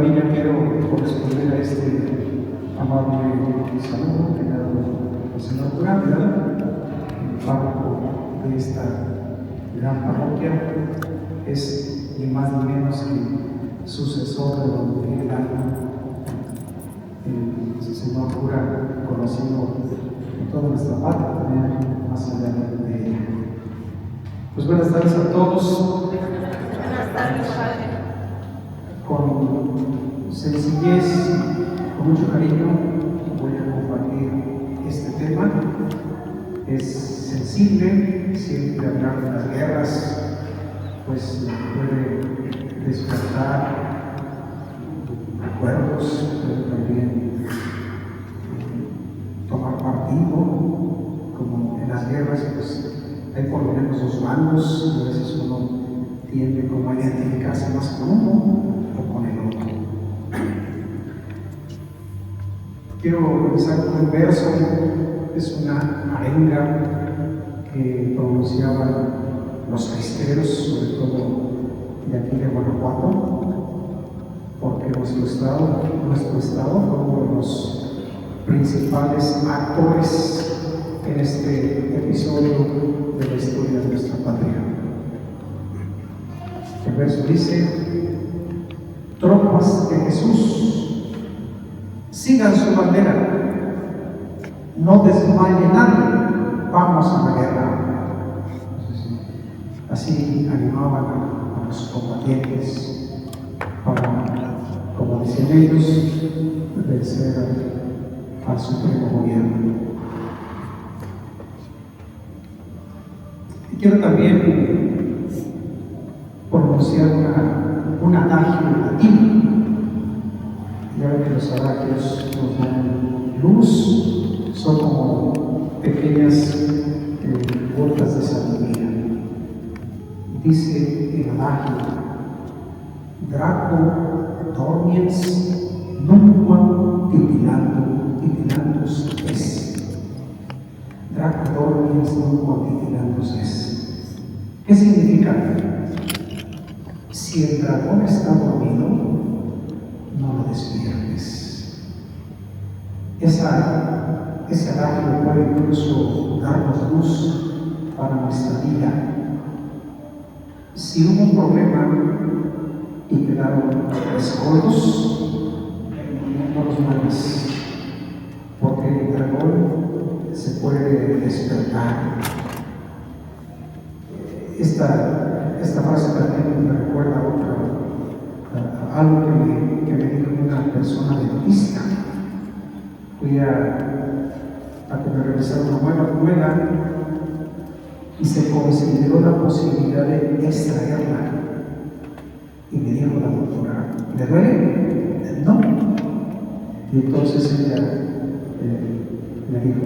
maravilla quiero corresponder a este amable saludo que me ha dado el señor cura, el párroco de esta gran parroquia. Es ni más ni menos que sucesor de don Miguel Ángel, el señor cura conocido en toda nuestra patria, también más allá de ella. Pues buenas tardes a todos. Buenas tardes, Padre. Con sencillez, con mucho cariño, voy a compartir este tema. Es sensible, siempre hablar de las guerras, pues puede despertar recuerdos, pero también tomar partido, como en las guerras, pues hay por lo menos dos bandos, y a veces uno tiende como a identificarse más con uno o con el otro. Quiero comenzar con un verso, es una arenga que pronunciaban los cristeros, sobre todo de aquí de Guanajuato, porque nuestro estado fue uno de los principales actores en este episodio de la historia de nuestra patria. El verso dice: tropas de Jesús, sigan su bandera, no desmaye nadie, vamos a la guerra. Así animaban a los combatientes para, como decían ellos, vencer al supremo gobierno. Y quiero también pronunciar un adagio latino. Ya ven que los adagios nos dan luz, son como pequeñas gotas de sabiduría. Dice el adagio: Draco dormiens nunquam titilandus es. Draco dormiens nunquam titilandus es. ¿Qué significa? Si el dragón está dormido, no lo despiertes. Ese adagio puede incluso darnos luz para nuestra vida. Si hubo un problema y quedaron escollos, no los mueves, porque el dragón se puede despertar. Esta frase también me recuerda a algo que me dijo una persona dentista. Fui a que me realizara una nueva muela y se consideró la posibilidad de extraerla. Y me dijo la doctora: ¿le duele? No. Y entonces ella me dijo: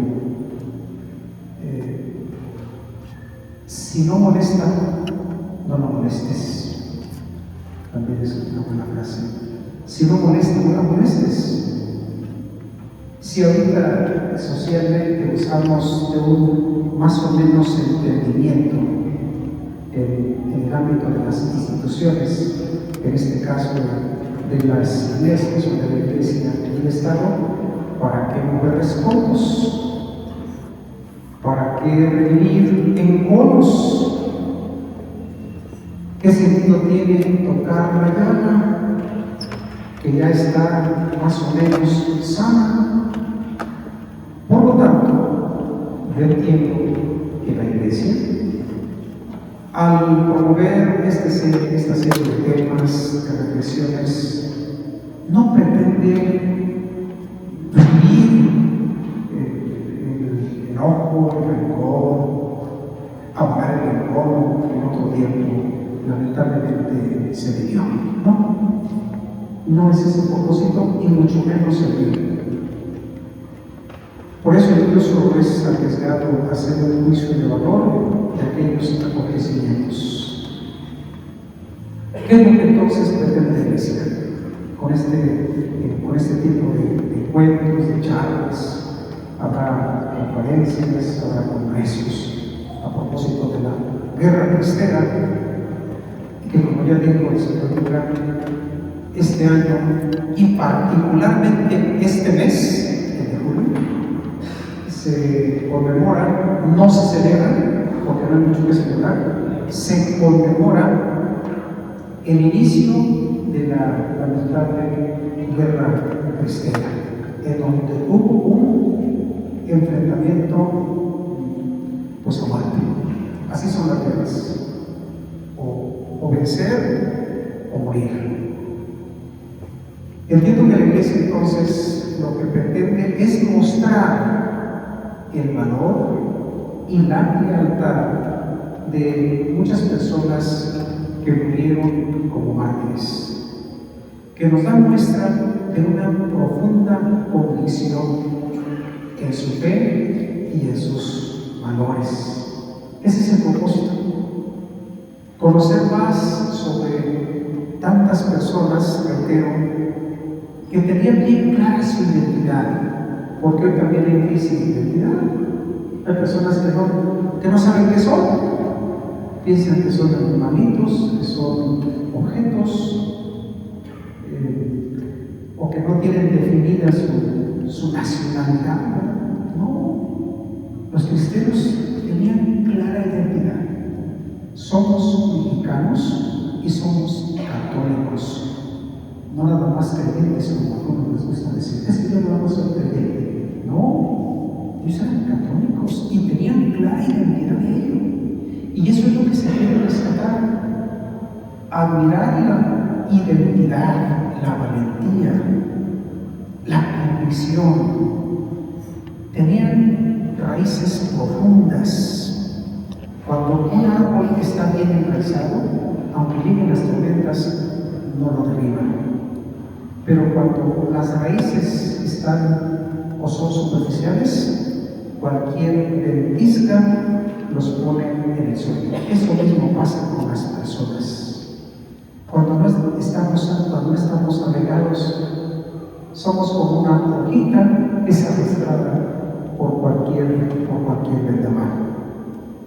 si no molesta, no lo molestes. También es una buena frase. Si no molesta, no la molestes. Si ahorita socialmente usamos de un más o menos entendimiento en el ámbito de las instituciones, en este caso de las iglesias o de la iglesia y el Estado, ¿para qué mover escombros? ¿Para qué reunir enconos? ¿Qué sentido tiene tocar la llaga que ya está más o menos sana? Por lo tanto, yo entiendo que la iglesia, al promover esta serie de temas, de reflexiones, no pretende vivir el enojo, el rencor, ahogar el rencor que en otro tiempo lamentablemente se vivió. No es ese el propósito, y mucho menos el bien. Por eso incluso es arriesgado hacer un juicio de valor de aquellos acontecimientos. ¿Qué es lo que entonces pretende la Iglesia con este tipo de encuentros, de charlas? Habrá conferencias, habrá congresos a propósito de la guerra cristera, que como ya dijo el señor Durán, este año y particularmente este mes, el de julio, se conmemora, no se celebra, porque no hay mucho que celebrar, se conmemora el inicio de la lamentable guerra cristera, en donde hubo un enfrentamiento pues a muerte. Así son las guerras, o vencer o morir. Entiendo que la Iglesia entonces lo que pretende es mostrar el valor y la lealtad de muchas personas que murieron como mártires, que nos dan muestra de una profunda convicción en su fe y en sus valores. Ese es el propósito, conocer más sobre tantas personas, reitero, que tenían bien clara su identidad, porque hoy también hay crisis de identidad. Hay personas que no saben qué son, piensan que son animalitos, que son objetos, o que no tienen definida su nacionalidad. No, los cristianos tenían clara identidad. Somos mexicanos y somos católicos. No nada más creyentes, como a algunos les gusta decir. Es que yo no vamos a ser creyente. No, ellos eran católicos y tenían clara identidad de ello. Y eso es lo que se quiere rescatar. Admirar la identidad, la valentía, la convicción. Tenían raíces profundas. Cuando un árbol está bien enraizado, aunque lleguen las tormentas, no lo derriban. Pero cuando las raíces están o son superficiales, cualquier ventisca los pone en el suelo. Eso mismo pasa con las personas. Cuando no estamos apegados, somos como una hojita que es arrastrada por cualquier vendaval.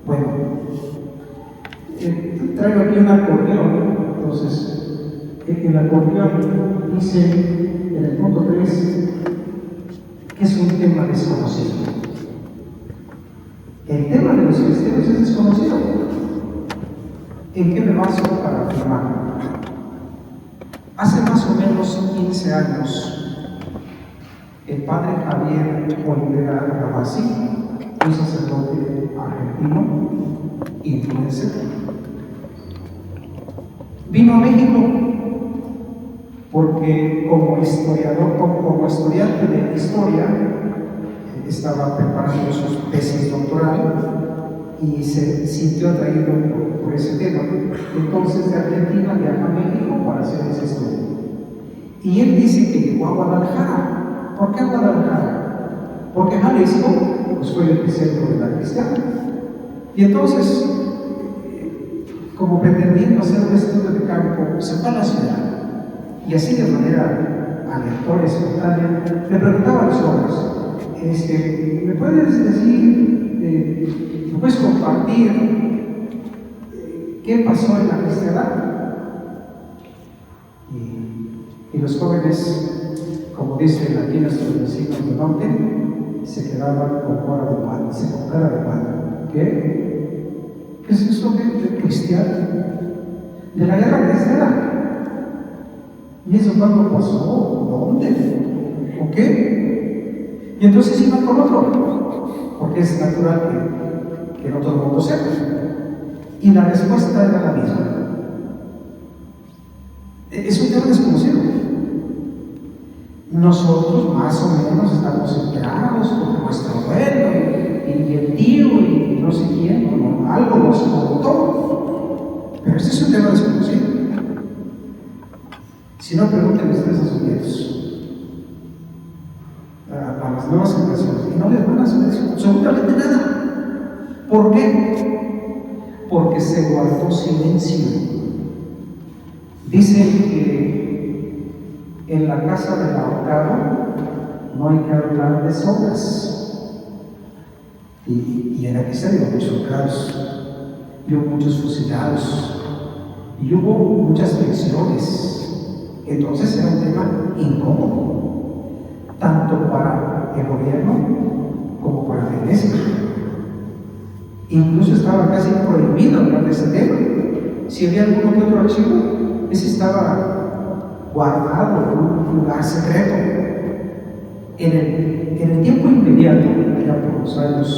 Bueno, traigo aquí un acordeón, entonces. El acordeón dice en el punto 3 que es un tema desconocido. El tema de los cristianos es desconocido. ¿En qué me baso para afirmarlo? Hace más o menos 15 años, el padre Javier Olivera Rabasi, un sacerdote argentino, influencer, vino a México porque como historiador, como estudiante de historia, estaba preparando su tesis doctoral y se sintió atraído por ese tema. Entonces de Argentina viaja a México para hacer ese estudio. Y él dice que llegó a Guadalajara. ¿Por qué a Guadalajara? Porque Jalisco pues, fue el epicentro de la cristiana. Y entonces, como pretendiendo hacer un estudio de campo, se fue a la ciudad. Y así de manera aleatoria, espontánea, le preguntaba a los hombres, ¿me puedes decir, me puedes compartir qué pasó en la cristiandad? Y los jóvenes, como dicen aquí nuestros vecinos del norte, se quedaban con cara de mal. ¿Qué es eso de cristiano? De la guerra cristiana. ¿Y eso cuándo pasó? ¿Dónde? ¿O qué? Y entonces iban con otro, porque es natural que no todo el mundo sepa. Y la respuesta era la misma. Es un tema desconocido. Nosotros más o menos estamos enterados por nuestro abuelo y el tío y no sé quién, algo nos contó. Pero este es un tema desconocido. Si no, pregúntenle ustedes a sus nietos, a las nuevas generaciones, y no les van a saber absolutamente nada. ¿Por qué? Porque se guardó silencio. Dicen que en la casa del ahorcado no hay que hablar de sobras. Y en la cristiana hubo muchos ahorcados, y hubo muchos fusilados, y hubo muchas fricciones Entonces era un tema incómodo, tanto para el gobierno como para la iglesia. Incluso estaba casi prohibido hablar de ese tema. Si había alguno que otro archivo, ese estaba guardado en un lugar secreto. En el tiempo inmediato, allá por los años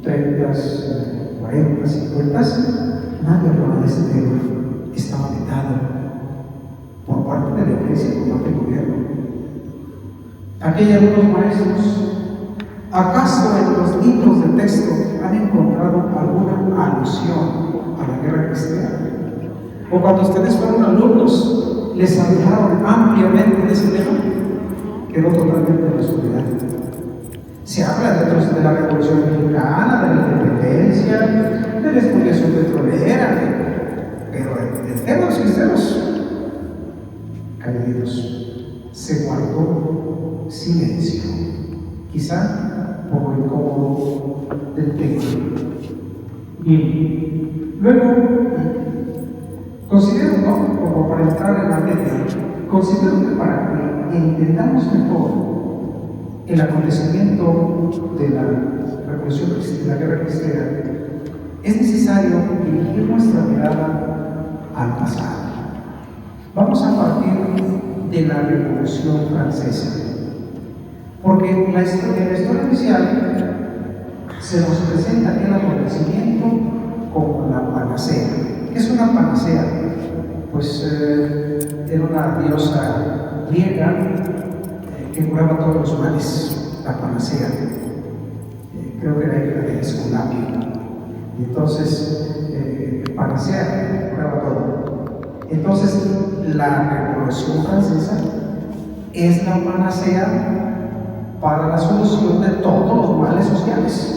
30, 40, 50, nadie hablaba de ese tema. Estaba vetado por parte de la iglesia, por parte del gobierno. Aquí hay algunos maestros. ¿Acaso en los libros de texto han encontrado alguna alusión a la guerra cristiana? ¿O cuando ustedes fueron alumnos, les hablaron ampliamente de ese tema? Quedó totalmente en la oscuridad. Se habla de la Revolución Mexicana, de la independencia, de la expoliación petrolera, pero el tema de los cristianos, calladitos, se guardó silencio, quizá por lo incómodo del tema. Bien, luego considero, ¿no?, como para entrar en materia, considero que para que entendamos mejor el acontecimiento de la Revolución de la Guerra Cristera, es necesario dirigir nuestra mirada al pasado. Vamos a partir de la Revolución Francesa, porque en la historia inicial se nos presenta aquel acontecimiento como la panacea. ¿Qué es una panacea? Pues era una diosa griega que curaba todos los males, la panacea. Creo que era hija de Esculapio. Y entonces, panacea curaba todo. Entonces, la Revolución Francesa es la panacea para la solución de todos los males sociales.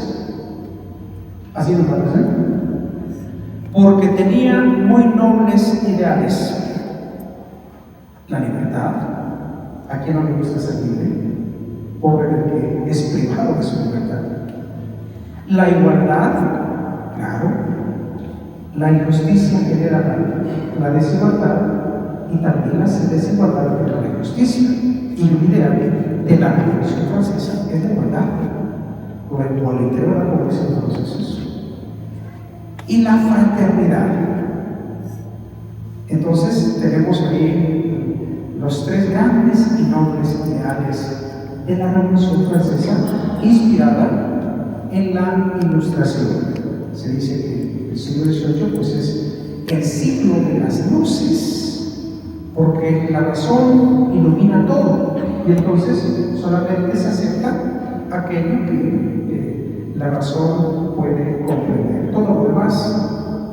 Así nos parece. Porque tenía muy nobles ideales. La libertad. ¿A quién no le gusta ser libre? Pobre del que es privado de su libertad. La igualdad, claro. La injusticia genera la desigualdad y también la desigualdad genera la injusticia. Y el ideal de la Revolución Francesa es la igualdad, o la igualitariedad, como dicen los franceses. Y la fraternidad. Entonces tenemos ahí los tres grandes y nobles ideales de la Revolución Francesa, inspirada en la Ilustración. Se dice que el siglo XVIII pues, es el siglo de las luces, porque la razón ilumina todo, y entonces solamente se acepta aquello que la razón puede comprender. Todo lo demás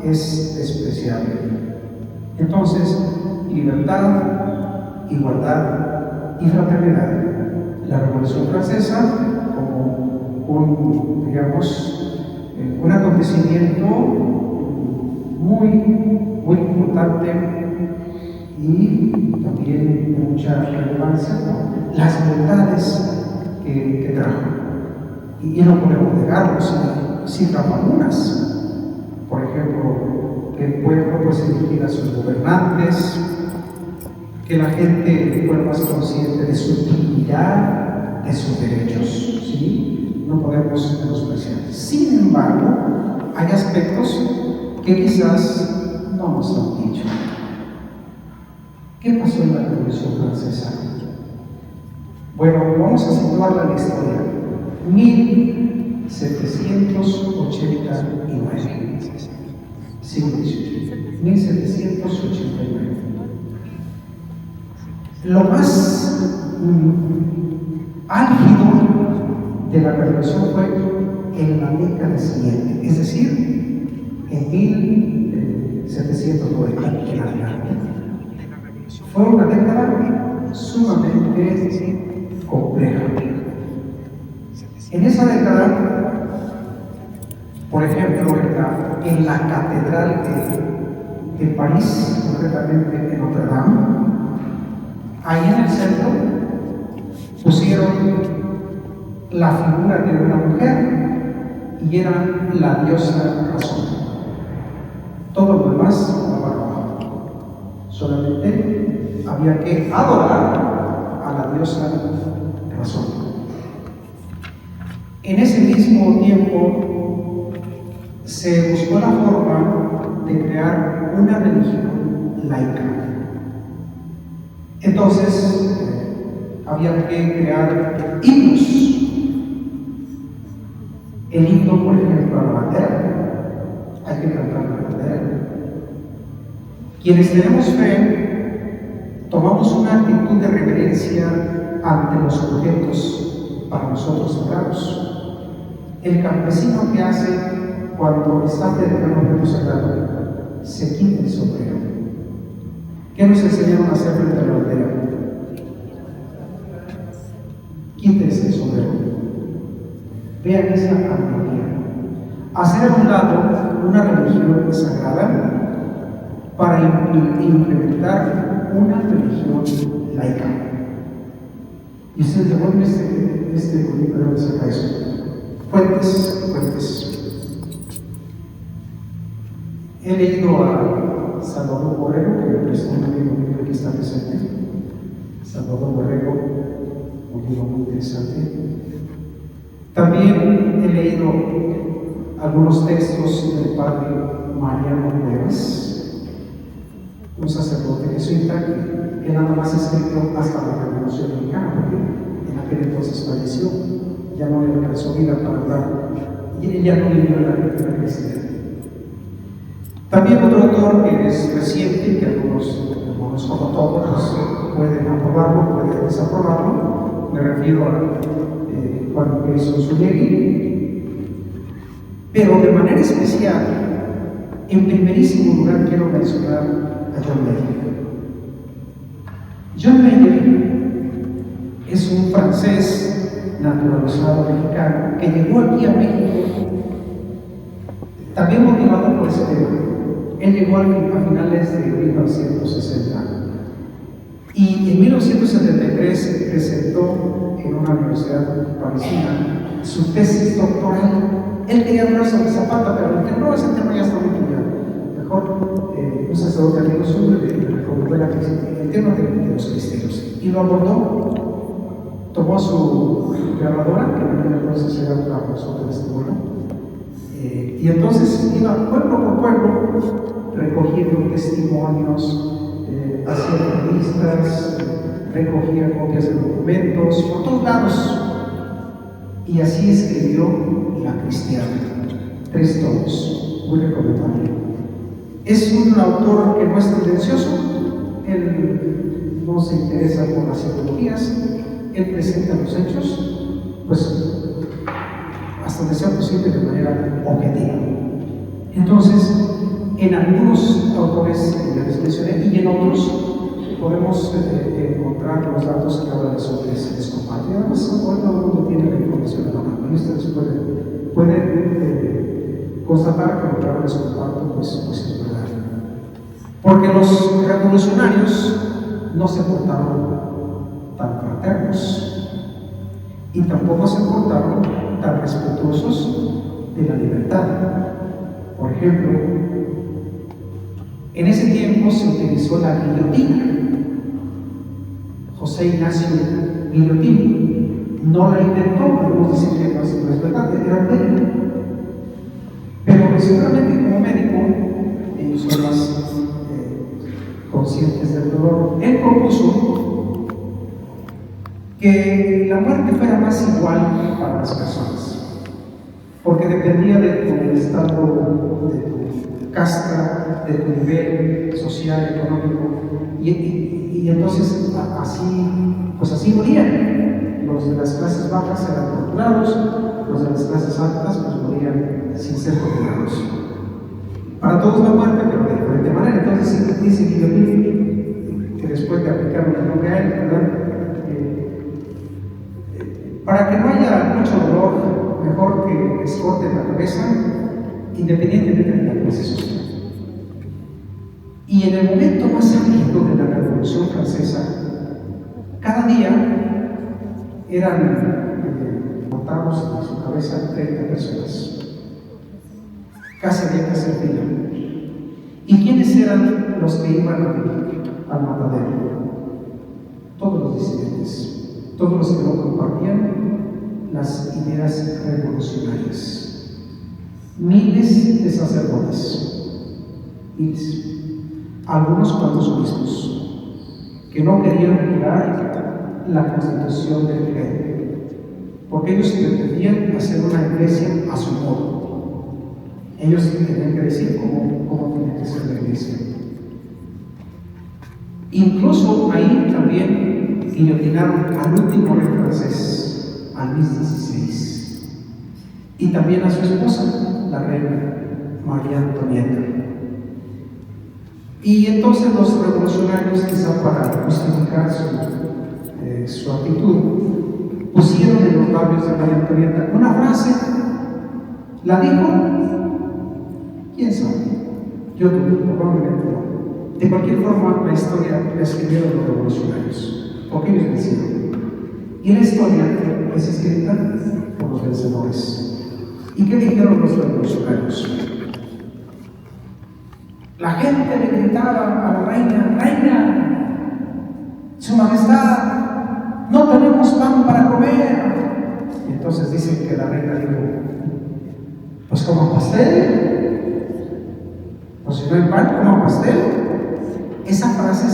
es despreciable. Entonces, libertad, igualdad y fraternidad. La Revolución Francesa, como un acontecimiento muy importante y también de mucha relevancia, ¿no?, las bondades que trajo. Y no podemos negarlo, si trajo algunas. Por ejemplo, que el pueblo pues elegir a sus gobernantes, que la gente fuera más consciente de su dignidad, de sus derechos, ¿sí? No podemos menospreciar. Sin embargo, hay aspectos que quizás no nos han dicho. ¿Qué pasó en la Revolución Francesa? Bueno, vamos a situarla en la historia. 1789. Siglo XVIII. 1789. Lo más álgido de la Revolución fue en la década siguiente, es decir, en 1790 en adelante. Fue una década sumamente compleja. En esa década, por ejemplo, en la catedral de París, concretamente en Notre Dame, ahí en el centro pusieron la figura de una mujer y era la diosa razón. Todo lo demás estaba abajo. Solamente había que adorar a la diosa razón. En ese mismo tiempo se buscó la forma de crear una religión laica. Entonces había que crear himnos. El himno, por ejemplo, a la bandera. Hay que cantar la bandera. Quienes tenemos fe, tomamos una actitud de reverencia ante los objetos para nosotros sagrados. El campesino, que hace cuando está frente a un objeto sagrado, se quita el sombrero. ¿Qué nos enseñaron a hacer frente a la bandera? Quítese el sombrero. Vean esa armonía. Hacer a un lado una religión sagrada para implementar una religión laica. Y ustedes devuelven este bonito, ¿de dónde saca eso? Fuentes. He leído a Salvador Borrego, que me prestó un amigo mío que está presente. Salvador Borrego, un libro muy interesante. También he leído algunos textos del padre Mariano Cuevas, un sacerdote jesuita que nada más escribió hasta la Revolución Mexicana, porque en aquel entonces falleció, ya no le alcanzó vida para hablar, y él ya no vivió en la cultura cristiana. También otro autor que es reciente, que algunos como todos pueden aprobarlo, pueden desaprobarlo, me refiero a Juan Gerson Zulegui, pero de manera especial, en primerísimo lugar quiero mencionar a John Mayer. John Mayer es un francés naturalizado mexicano que llegó aquí a México también motivado por ese tema. Él llegó a finales de 1960 y en 1973 presentó en una universidad parisina su tesis doctoral. Él quería hablar sobre Zapata, pero dije, no, ese tema ya está muy estudiado. Mejor un sacerdote amigo suyo le recomendó el tema de los cristianos. Y lo abordó, tomó su grabadora, que en aquel entonces era una persona de testimonio, y entonces iba pueblo por pueblo recogiendo testimonios, haciendo revistas, recogía copias de documentos por todos lados. Y así escribió La Cristiana, 3 tomos, muy recomendable. Es un autor que no es tendencioso, él no se interesa por las ideologías, él presenta los hechos, pues hasta donde sea posible de manera objetiva. Entonces, en algunos autores que ya les mencioné y en otros podemos encontrar los datos que hablan sobre ese descompacto. Y además, hoy todo el mundo tiene la información en la mano y ustedes pueden constatar que lo que habla de descompacto pues es verdad. Porque los revolucionarios no se portaron tan fraternos y tampoco se portaron tan respetuosos de la libertad. Por ejemplo, en ese tiempo se utilizó la guillotina. José Ignacio Guillotín no la inventó, algunos dicen que no es verdad, era médico. Pero seguramente como médico, ellos son más conscientes del dolor. Él propuso que la muerte fuera más igual para las personas, porque dependía de tu estado, de tu casta, de tu nivel social, económico, y entonces así morían. Los de las clases bajas eran torturados, los de las clases altas pues morían sin ser torturados. Para todos la muerte, pero de diferente manera. Entonces dice Guillotín, que después de aplicar el nombre a él, ¿verdad? Para que no haya mucho dolor, mejor que les corten la cabeza, independientemente de la clase social. Y en el momento más álgido de la Revolución Francesa, cada día eran cortados en su cabeza 30 personas. Casi había que hacer fila. ¿Y quiénes eran los que iban al matadero. Todos los disidentes, todos los que no compartían las ideas revolucionarias. Miles de sacerdotes, miles, algunos cuantos obispos, que no querían violar la constitución del rey, porque ellos pretendían hacer una iglesia a su modo. Ellos tenían que decir cómo tiene que ser la iglesia. Incluso ahí también guillotinaron al último rey francés, al Luis XVI, y también a su esposa, la reina María Antonieta. Y entonces los revolucionarios, quizá para justificar su actitud, pusieron en los labios de María Antonieta una frase. ¿La dijo? ¿Quién sabe? Yo probablemente no. De cualquier forma, la historia la escribieron los revolucionarios, porque ellos vencieron. Y la historia es escrita por los vencedores. ¿Y qué dijeron los revolucionarios? La gente le gritaba a la reina: reina, su majestad, no tenemos pan para comer. Y entonces dicen que la reina dijo: pues coman pastel. Pues si no hay pan, coman pastel. Esa frase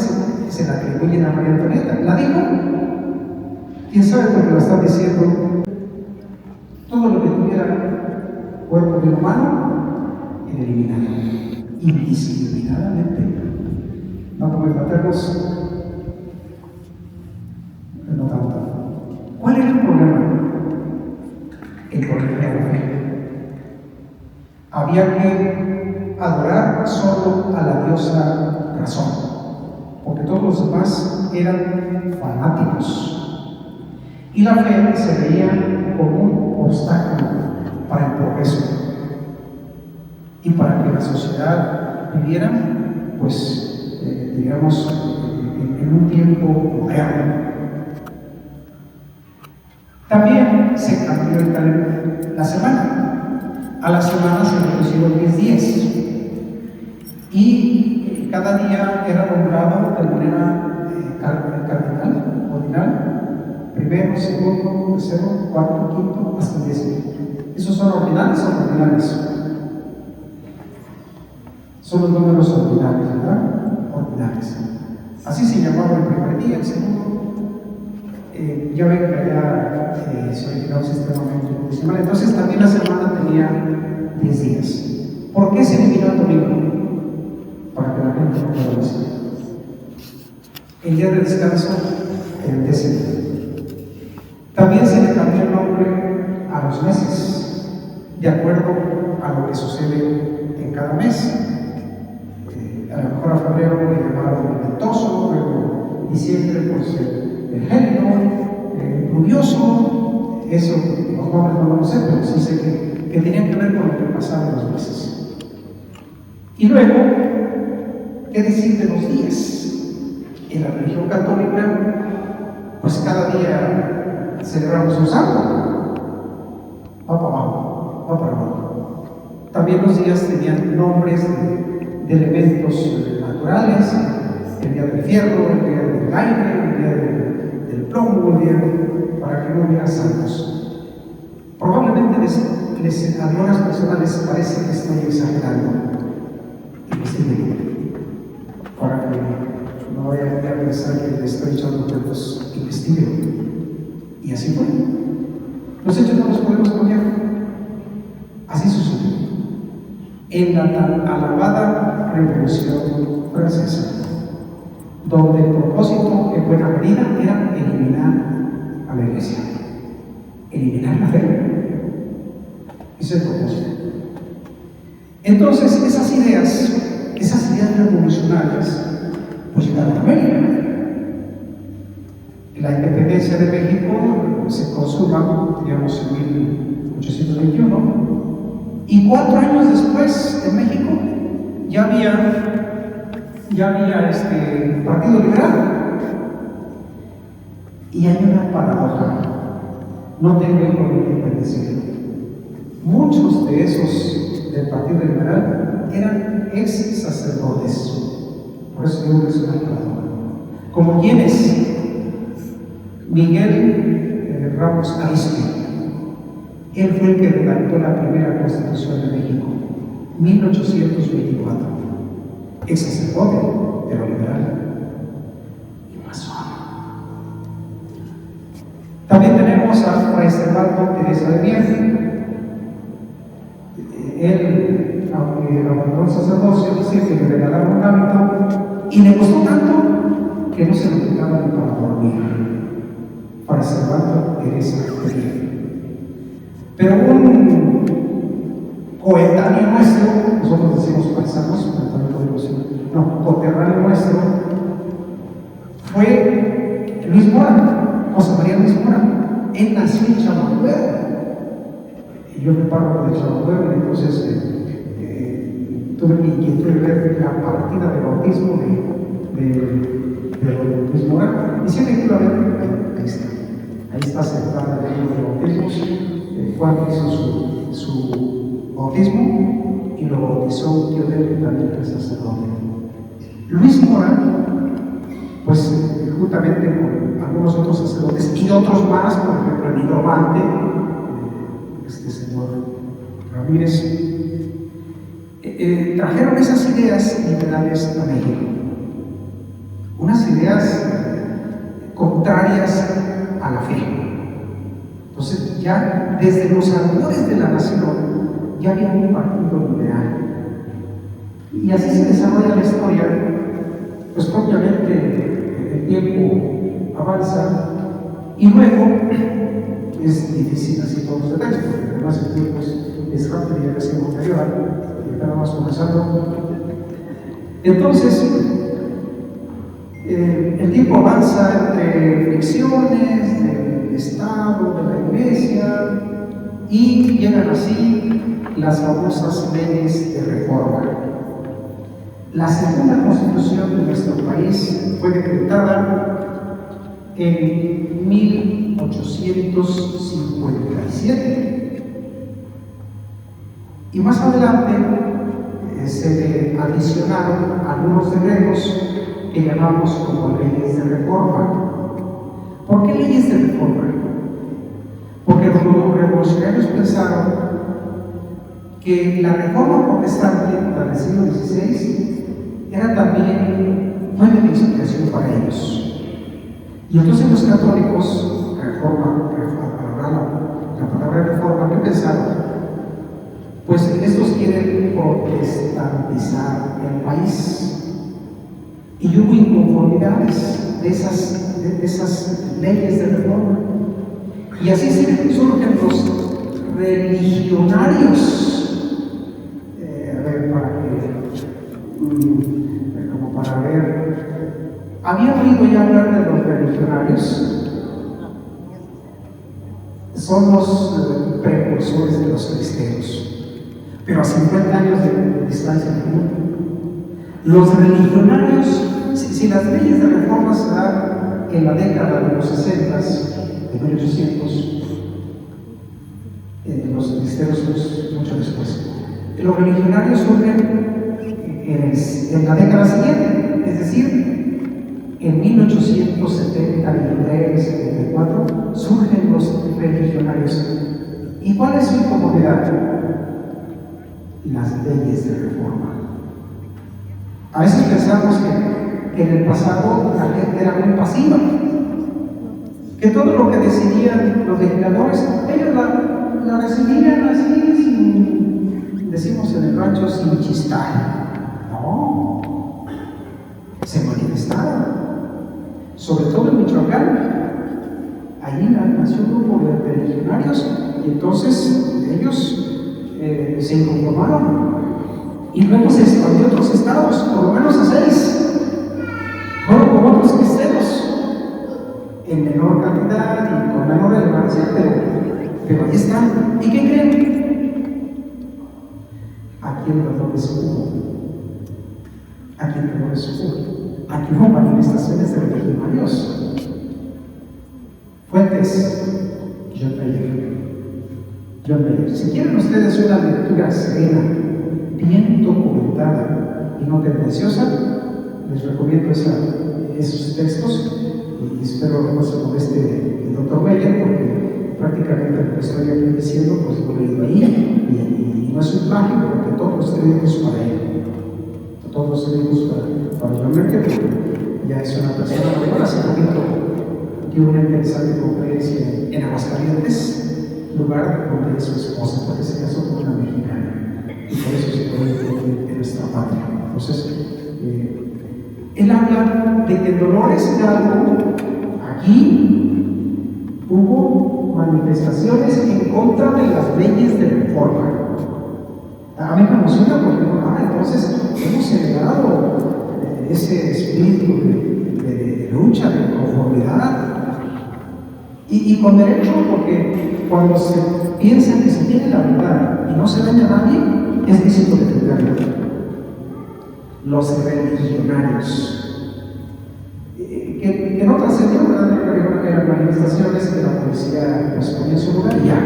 se la atribuyen a María Antonieta. ¿La dijo? ¿Quién sabe por qué lo están diciendo? Todo lo que tuviera cuerpo de humano, eliminado indiscriminadamente. No como maternos, no tanto. ¿Cuál era el problema? El problema era la fe. Había que adorar solo a la diosa razón, porque todos los demás eran fanáticos. Y la fe se veía como un obstáculo para el progreso y para que la sociedad viviera, pues, digamos, en un tiempo moderno. También se cambió el calendario, la semana. A la semana se le pusieron 10 días. Y cada día era nombrado de manera cardinal, ordinal: primero, segundo, tercero, cuarto, quinto, hasta el 10. ¿Esos son ordinales o ordinales? Son los números ordinales, ¿verdad? Ordinales. Así se llamaba el primer día, el segundo. Ya ven que allá se originó un sistema decimal. Entonces también la semana tenía 10 días. ¿Por qué se eliminó el domingo? Para que la gente no pueda decir. El día de descanso, el 10º. También se le cambió el nombre a los meses, de acuerdo a lo que sucede en cada mes. A lo mejor a febrero le llamaron el ventoso, luego diciembre pues el gélido, el pluvioso. Eso los nombres no lo sé, pero sí sé que tenían que ver con lo que pasaba en los meses. Y luego, ¿qué decir de los días? En la religión católica, pues cada día celebramos un santo. Va para abajo, va para abajo. También los días tenían nombres de elementos naturales: el día del fierro, el día del aire, el día del plomo, el día para que no hubiera santos. Probablemente a algunas personas les parece que estoy exagerando, y les digo, para que no vaya a pensar que le estoy echando cuentos, investiguen. Y así fue. Los hechos no los podemos cambiar. Así sucedió en la tan alabada Revolución Francesa, donde el propósito en buena medida era eliminar a la iglesia, eliminar la fe. Ese es el propósito. Entonces, esas ideas revolucionarias, pues llegaron a América. La independencia de México se consuma, digamos, en 1821. Y 4 años después, en México, ya había Partido Liberal. Y hay una paradoja, no tengo inconveniente en decirlo. Muchos de esos del Partido Liberal eran ex sacerdotes. Por eso digo que es una paradoja. como quienes Miguel Ramos Arizpe. Él fue el que redactó la primera Constitución de México, 1824. Es sacerdote, pero liberal y masón. También tenemos a Fray Servando Teresa de Mier. Él, aunque abandonó el sacerdocio, dice que le regalaron un hábito y le costó tanto que no se lo quitaba ni para dormir. Fray Servando Teresa de Mier. Pero un coetáneo nuestro, nosotros decimos paisanos, pero también podemos decir, no, coterráneo nuestro, fue Luis Mora, José María Luis Mora. Él nació en Chamaluero. Y yo fui párroco de Chamaluero, y entonces tuve mi inquietud de ver la partida de bautismo de Luis Mora. Y siempre que iba a ver, ahí está sentada el libro de bautismos. Juan hizo su bautismo y lo bautizó un tío de él que también era sacerdote. Luis Mora, pues juntamente con algunos otros sacerdotes y otros más, por ejemplo el nigromante, este señor Ramírez, trajeron esas ideas liberales a México. Unas ideas contrarias a la fe. Entonces, ya desde los albores de la nación, ya había un partido liberal. Y así se desarrolla la historia, pues propiamente el tiempo avanza y luego es difícil así todos los detalles, porque además el tiempo es rápido y ya casi no te lleva, y estábamos comenzando. Entonces, el tiempo avanza entre fricciones del Estado, de la Iglesia, y llegan así las famosas leyes de reforma. La segunda constitución de nuestro país fue decretada en 1857 y más adelante se le adicionaron algunos decretos que llamamos como leyes de reforma. ¿Por qué leyes de reforma? Porque los revolucionarios pensaron que la reforma protestante, la del siglo XVI, era también fuente de inspiración para ellos. Y entonces los católicos, la palabra reforma, ¿qué pensaron? Pues estos quieren protestantizar el país. Y hubo inconformidades de esas leyes de reforma. Y así surgen los religionarios. Para ver, ¿había oído ya hablar de los religionarios? Son los precursores de los cristeros, pero a 50 años de distancia del mundo. Los religionarios, si las leyes de reforma se dan en la década de los 60, de 1800, los cristeros mucho después. Los religionarios surgen en la década siguiente, es decir, en 1873-74 surgen los religionarios. ¿Y cuál es su incomodidad? Las leyes de reforma. A veces pensamos que en el pasado la gente era muy pasiva, que todo lo que decidían los legisladores, ellos la recibían así, sin, decimos en el rancho, sin chistar. No, se manifestaron, sobre todo en Michoacán. Ahí nació un grupo de religionarios y entonces ellos se inconformaron y luego se expandió a otros estados, por lo menos a 6, fueron como otros cristeros, en menor cantidad y con menor relevancia, pero ahí están. ¿Y qué creen? Aquí el dolor es hubo. Aquí el dolor es hubo. Aquí hubo manifestaciones de religionarios. Fuentes, John Mayer. Si quieren ustedes una lectura serena, bien documentada y no tendenciosa, les recomiendo esos textos y espero que no se moleste el doctor Meyer porque prácticamente lo que estoy aquí diciendo pues lo he leído ahí y no es un plagio porque todos los créditos para él, todos los créditos para John Merkel, porque ya es una persona mayor. Hace poquito dio una interesante conferencia en Aguascalientes, lugar donde es su esposa, porque se casó con una mexicana y por eso se puede decir en nuestra patria. Entonces, él habla de que en Dolores Hidalgo, aquí, hubo manifestaciones en contra de las leyes de reforma. A mí me emociona porque entonces hemos heredado ese espíritu de lucha, de conformidad. Y con derecho, porque cuando se piensa que se tiene la verdad y no se daña a nadie, es lícito defenderlo. Los religionarios, que no trascendieron, eran manifestaciones que la policía pues ponía en su lugar y ya.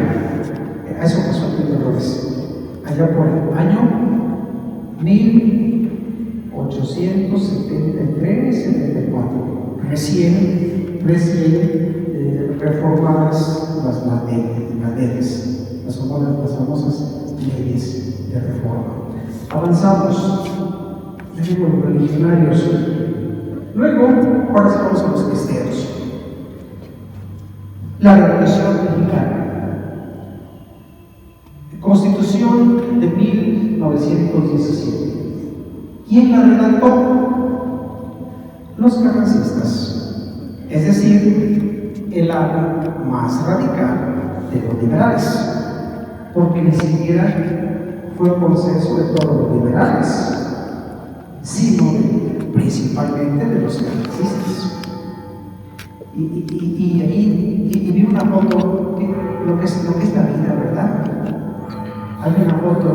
A eso pasó aquí en Dolores. Allá por el año 1873-74, recién reformadas las materias, las famosas leyes de reforma. Avanzamos, ya digo, los religionarios. Luego, ahora vamos a los cristianos. La Revolución Mexicana. Constitución de 1917. ¿Quién la redactó? Los carrancistas, es decir, el ala más radical de los liberales, porque ni siquiera fue consenso de todos los liberales, sino principalmente de los carrancistas. Y ahí vi una foto, lo que es la vida, ¿verdad? Hay una foto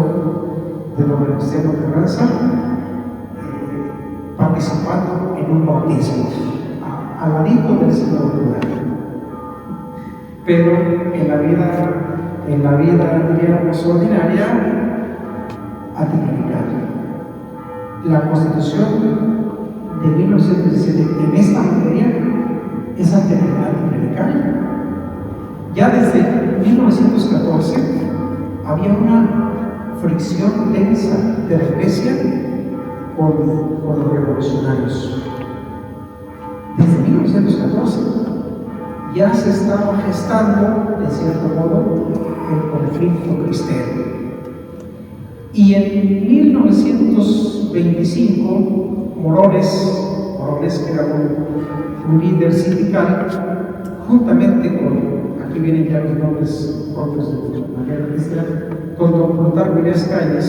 de don Venustiano Carranza participando en un bautismo al ladito del Señor Cura. Pero en la vida diríamos ordinaria, anticlerical. La Constitución de 1917 en esta materia es anticlerical. Ya desde 1914 había una fricción tensa de la Iglesia con los revolucionarios. Desde 1914 ya se estaba gestando, de cierto modo, el conflicto cristero. Y en 1925, Morones, que era un líder sindical, juntamente con, aquí vienen ya los nombres propios de la guerra cristiana, con don Plutarco Elías Calles,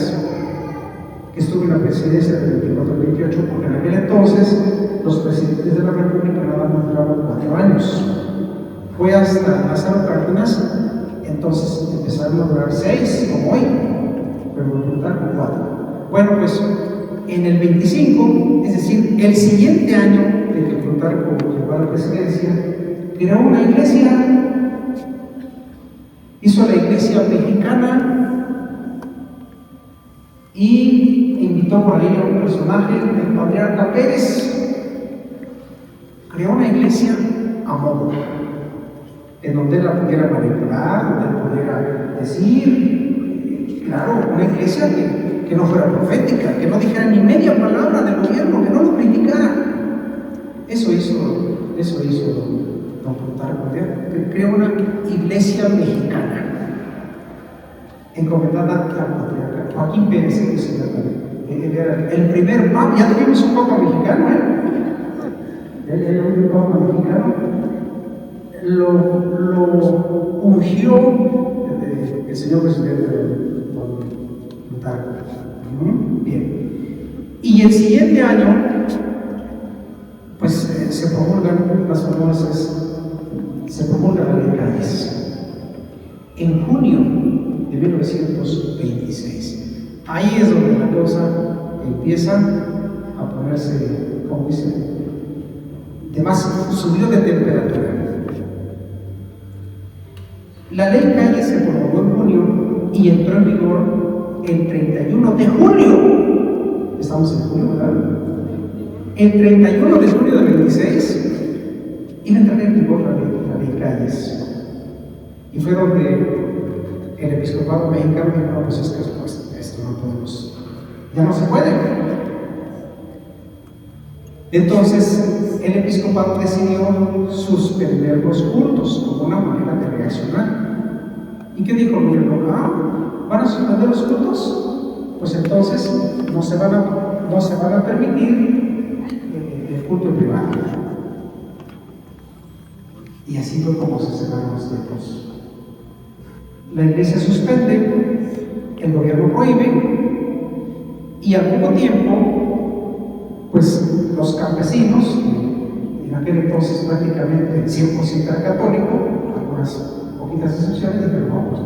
que estuvo en la presidencia del 24 al 28, porque en aquel entonces los presidentes de la República nada más duraban 4 años. Fue hasta Lázaro Cárdenas, entonces empezaron a durar 6, como hoy, pero Plutarco 4. Bueno, pues en el 25, es decir, el siguiente año de que Plutarco llegó a la presidencia, creó una iglesia, hizo la iglesia mexicana y invitó por ahí a un personaje, el patriarca Pérez. Creó una iglesia a modo, en donde él la pudiera manipular, donde él pudiera decir, claro, una iglesia que no fuera profética, que no dijera ni media palabra del gobierno, que no lo criticara. Eso hizo don Plutarco. Creó una iglesia mexicana, encomendada al patriarca Joaquín Pérez, que se llama. Él era el primer papa. Ya tuvimos un papa mexicano, Él era un papa mexicano. Lo ungió el señor presidente Plutarco. Bien. Y el siguiente año, pues se promulgan las famosas, se promulga la ley Calles. En junio de 1926. Ahí es donde la cosa empieza a ponerse, como dice, de más, subió de temperatura. La ley Calles se promulgó en junio y entró en vigor el 31 de julio. Estamos en julio, ¿verdad? El 31 de julio del 26 iba a entrar en vigor la ley Calles. Y fue donde el episcopado mexicano dijo: no, pues es que esto no podemos, ya no se puede. Entonces el episcopado decidió suspender los cultos como una manera de reaccionar. ¿Y qué dijo el gobierno? ¿Van a suspender los cultos? Pues entonces no se van a permitir el culto privado. Y así fue como se cerraron los templos. La iglesia suspende, el gobierno prohíbe, y al poco tiempo, pues los campesinos, en aquel entonces prácticamente el 100% era católico, algunas poquitas excepciones, dijeron: no, pues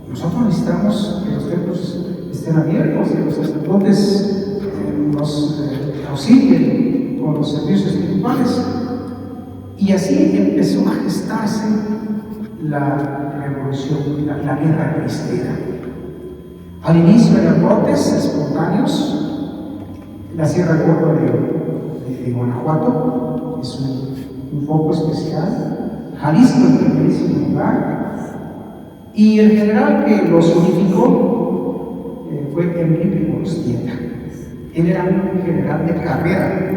nosotros necesitamos que los templos estén abiertos, que los sacerdotes nos auxilien con los servicios espirituales. Y así empezó a gestarse la revolución, la guerra cristera. Al inicio eran brotes espontáneos. La Sierra Gorda de Guanajuato es un foco especial. Jalisco en primerísimo lugar. Y el general que los unificó fue Enrique Gorostieta. Él era un general de carrera.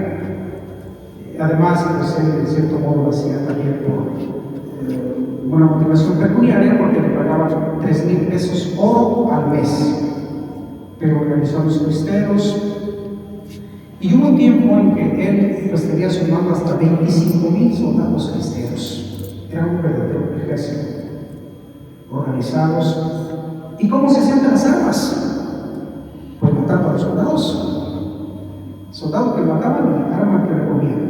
Además, pues él en cierto modo lo hacía también por una motivación pecuniaria, porque le pagaban 3,000 pesos oro al mes. Pero organizó a los cristeros. Y hubo un tiempo en que él pues tenía sumando hasta 25,000 soldados cristeros. Era un verdadero ejército organizados. ¿Y cómo se hacían de las armas? Pues matando a los soldados. Soldados que mataban, arma que recogían.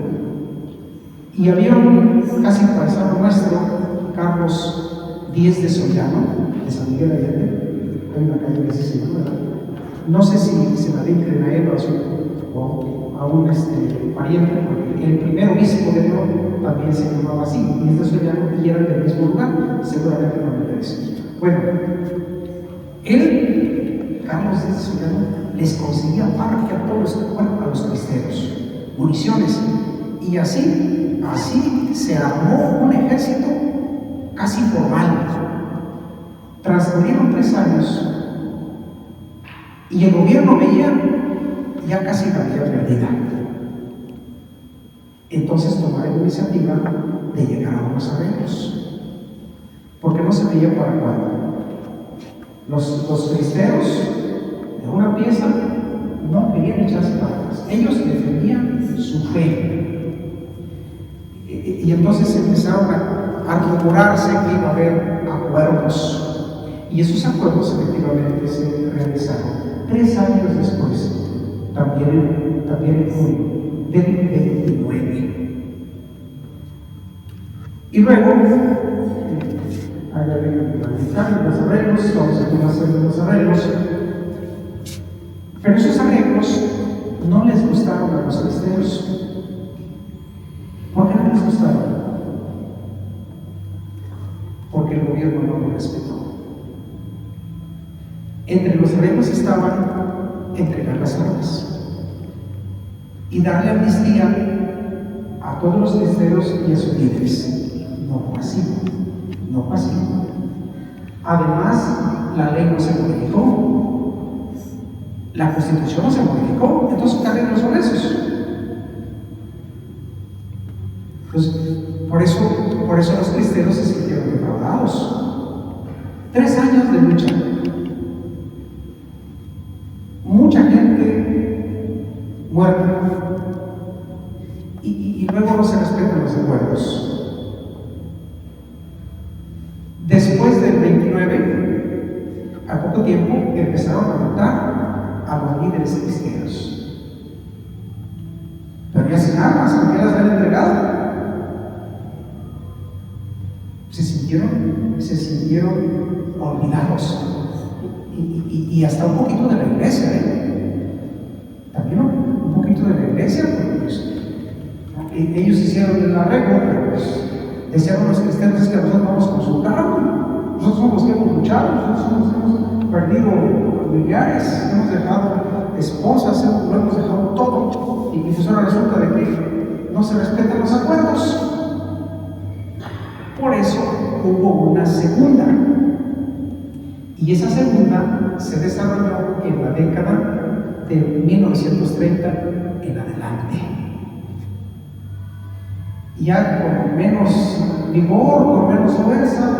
Y había un casi paisano nuestro, Carlos Díez de Sollano, de San Miguel Allende. Hay una calle que así se llama, ¿verdad? No sé si se la vinclen a él o a un pariente, porque el primer obispo de León también se llamaba así, Díez de Sollano, y eran del mismo lugar, seguramente familiares. Bueno, él, Carlos Díez de Sollano, les conseguía parque a los cristeros, municiones, y así se armó un ejército casi formal. Transcurrieron 3 años y el gobierno veía ya casi la vida perdida. Entonces tomaron la iniciativa de llegar a unos arreglos, porque no se veía para cuándo. Los cristeros de una pieza no querían echarse para atrás, ellos defendían su fe. Y entonces empezaron a rumorarse que iba a haber acuerdos, y esos acuerdos efectivamente se realizaron 3 años después, también en junio del 29. Y luego, los arreglos, vamos a hacer los arreglos, pero esos arreglos no les gustaron a los cristeros. ¿Por qué no les gustaron? Porque el gobierno no lo respetó. Entre los arreglos estaban entregar las armas y darle amnistía a todos los cristeros y a sus líderes. No fue así. Además, la ley no se modificó, la Constitución no se modificó. Entonces, ¿qué arreglos son esos? Pues, por eso los cristeros se sintieron defraudados. 3 años de lucha. Mucha gente muerta. Y luego no se respetan los acuerdos. Después del 29, a poco tiempo, empezaron a matar a los líderes cristianos. Pero ya sin armas, ¿por qué las habían entregado? Se sintieron olvidados. Y hasta un poquito de la iglesia, también un poquito de la iglesia, porque pues, ellos hicieron el arreglo, pero pues decían los cristianos: es que nosotros vamos a consultar, nosotros somos los que hemos luchado, nosotros somos los que hemos perdido familiares, hemos dejado esposas, lo hemos dejado todo, y pues ahora resulta de que no se respetan los acuerdos. Por eso hubo una segunda. Y esa segunda se desarrolló en la década de 1930 en adelante. Ya con menos vigor, con menos fuerza,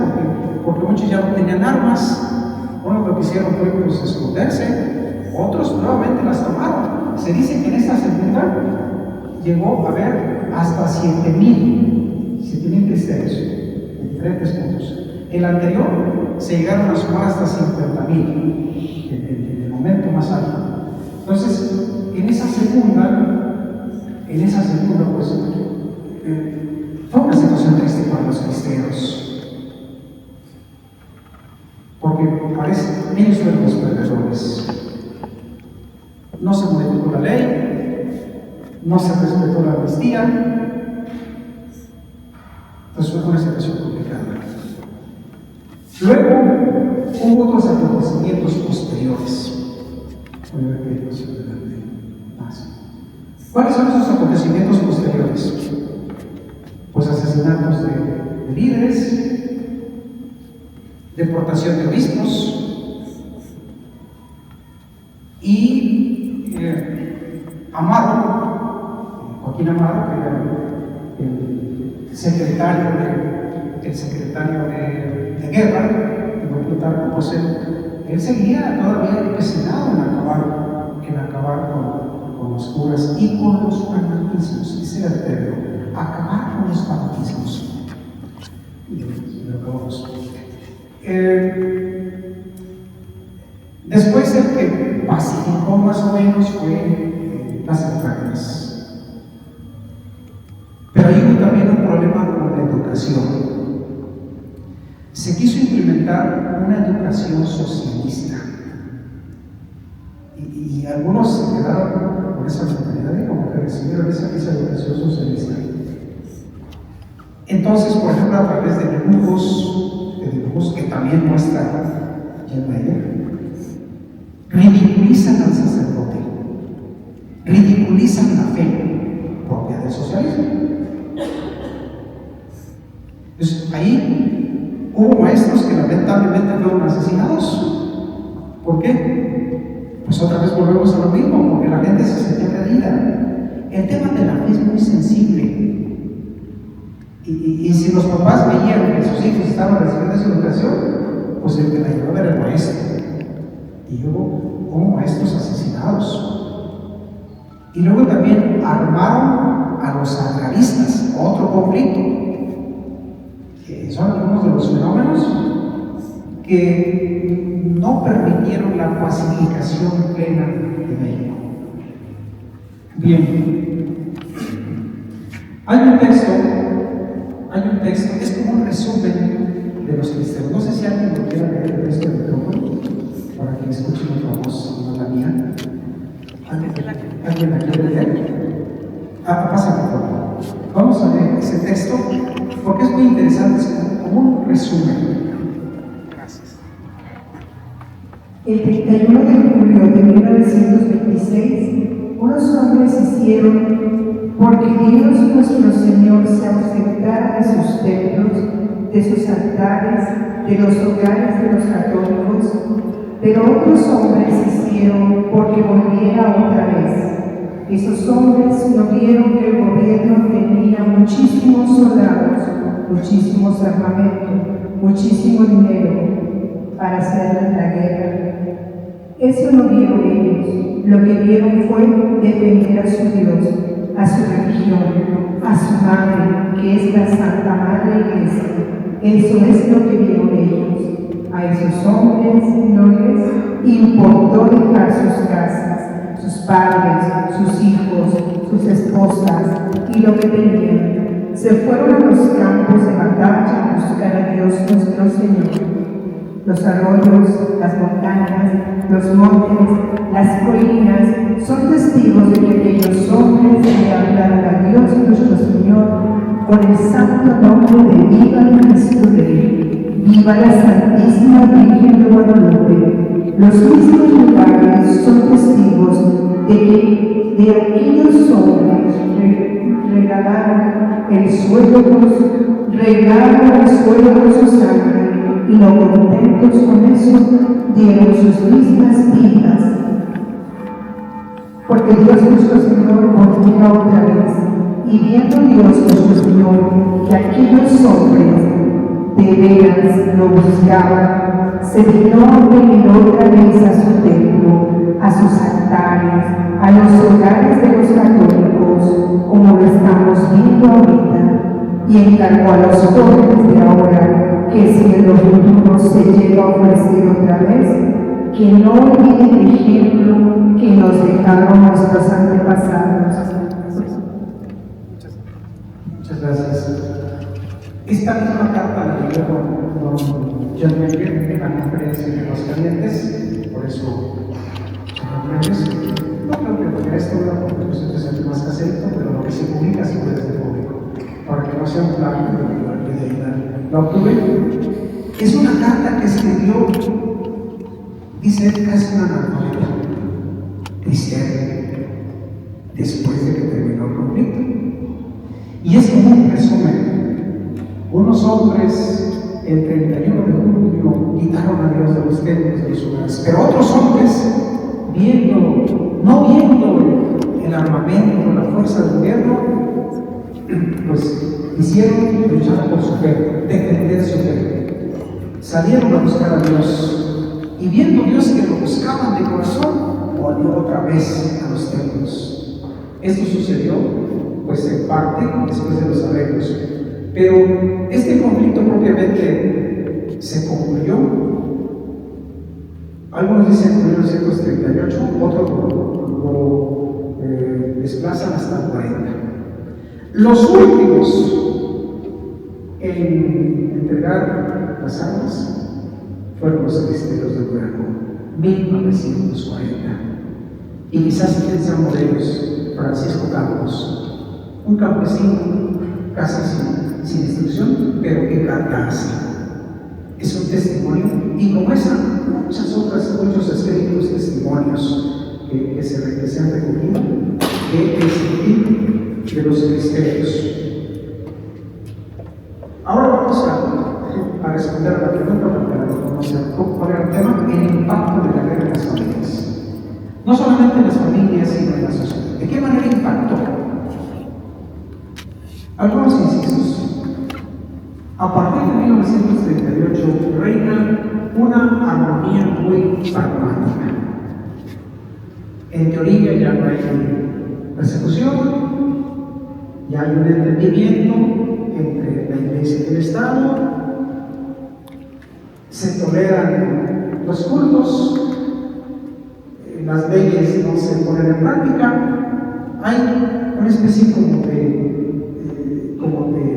porque muchos ya no tenían armas. Unos lo que hicieron fue pues, esconderse, otros nuevamente las tomaron. Se dice que en esta segunda llegó a haber hasta 7,000 cristianos en diferentes puntos. En la anterior se llegaron a sumar hasta 50,000 en el momento más alto. Entonces, en esa segunda pues fue una situación triste para los cristianos, porque parece que ellos fueron los perdedores. No se modificó la ley, no se respetó la amnistía, entonces fue una situación complicada. Luego hubo otros acontecimientos posteriores. Voy a ver qué hay más adelante. ¿Cuáles son esos acontecimientos posteriores? Pues asesinatos de líderes, deportación de obispos y Amaro, Joaquín Amaro, que era el secretario de guerra, de Plutarco, pues él seguía todavía empecinado en acabar con los curas y con los fanatismos. Ese era el término, acabar con los fanatismos. Y lo acabamos. Después el que pacificó más o menos fue las enfermeras. Pero hay también un problema con la educación. Se quiso implementar una educación socialista y algunos se quedaron con esa mentalidad de como que recibieron esa educación socialista. Entonces, por ejemplo, a través de dibujos que también muestra Jan Mayer, ridiculizan al sacerdote, ridiculizan la fe propia del socialismo. Entonces, ahí hubo maestros que lamentablemente fueron asesinados. ¿Por qué? Pues otra vez volvemos a lo mismo, porque la gente se sentía herida. El tema de la fe es muy sensible. Y si los papás veían que sus hijos estaban recibiendo esa educación, pues el que la llevaba era el maestro. Y hubo maestros asesinados. Y luego también armaron a los agraristas, otro conflicto, que son algunos de los fenómenos que no permitieron la pacificación plena de México. Bien, hay un texto, es como un resumen de los cristianos. No sé si alguien lo quiera leer el texto del micrófono para que escuchen otra voz, no la mía. ¿Alguien la quiere leer? Pásame, por favor. Vamos a leer ese texto porque es muy interesante, es como un resumen. Gracias. El 31 de julio de 1926, unos hombres hicieron porque Dios nuestro Señor se ausentara de sus templos, de sus altares, de los hogares de los católicos, pero otros hombres hicieron porque volviera otra vez. Esos hombres no vieron que el gobierno tenía muchísimos soldados, muchísimos armamentos, muchísimo dinero para hacer la guerra. Eso no vieron ellos. Lo que vieron fue defender a su Dios, a su religión, a su madre, que es la Santa Madre Iglesia. Eso es lo que vieron ellos. A esos hombres no les importó dejar sus casas, sus padres, sus hijos, sus esposas y lo que tenían. Se fueron a los campos de batalla a buscar a Dios nuestro Señor. Los arroyos, las montañas, los montes, las colinas son testigos de que aquellos hombres le hablaron a Dios nuestro Señor con el santo nombre de viva Cristo Rey, viva la Santísima Virgen de Guadalupe. Los mismos lugares son testigos de aquellos hombres regalaron el suelo con su sangre, y no contentos con eso, dieron sus mismas vidas. Porque Dios nuestro Señor volvía otra vez, y viendo Dios nuestro Señor que aquellos hombres de veras lo buscaban, se dignó a venir otra vez a su templo, a sus altares, a los hogares de los católicos, como lo estamos viendo ahorita, y encargó a los jóvenes de ahora que si en los futuros se llega a ofrecer otra vez, que no olviden el ejemplo que nos dejaron nuestros antepasados. Muchas gracias. Esta misma carta la dio don John Meyer en la conferencia de Aguascalientes, por eso no creo que porque esto porque esto es el más caserito, pero lo que se publica se puede hacer público, para que no sea un plagio de ahí la obtuve. Es una carta que escribió, dice casi una analfabeta, cristiana, después de que terminó el conflicto. Y es como un resumen. Unos hombres el 31 de junio quitaron a Dios de los templos de los hogares, pero otros hombres, no viendo el armamento, la fuerza del gobierno, pues hicieron luchar por su fe, defender su fe. Salieron a buscar a Dios y viendo Dios que lo buscaban de corazón, volvió otra vez a los templos. Esto sucedió, pues en parte, después de los arreglos. Pero este conflicto propiamente se concluyó. Algunos dicen en 1938, otros lo desplazan hasta el 40. Los últimos en entregar las armas fueron los cristeros de Durango, 1940. Y quizás piensan de ellos, Francisco Campos, un campesino casi sin instrucción, pero que carta así. Es un testimonio, y como esa, muchos escritos testimonios que se han recogido de el de los cristeros. Ahora vamos a responder a la pregunta, vamos a poner el tema, el impacto de la guerra en las familias. No solamente en las familias, sino en la sociedad. ¿De qué manera impactó? Algunos incisos. A partir de 1938 reina una armonía muy pragmática. En teoría ya no hay persecución, ya hay un entendimiento entre la Iglesia y el Estado, se toleran los cultos, las leyes no se ponen en práctica, hay una especie como de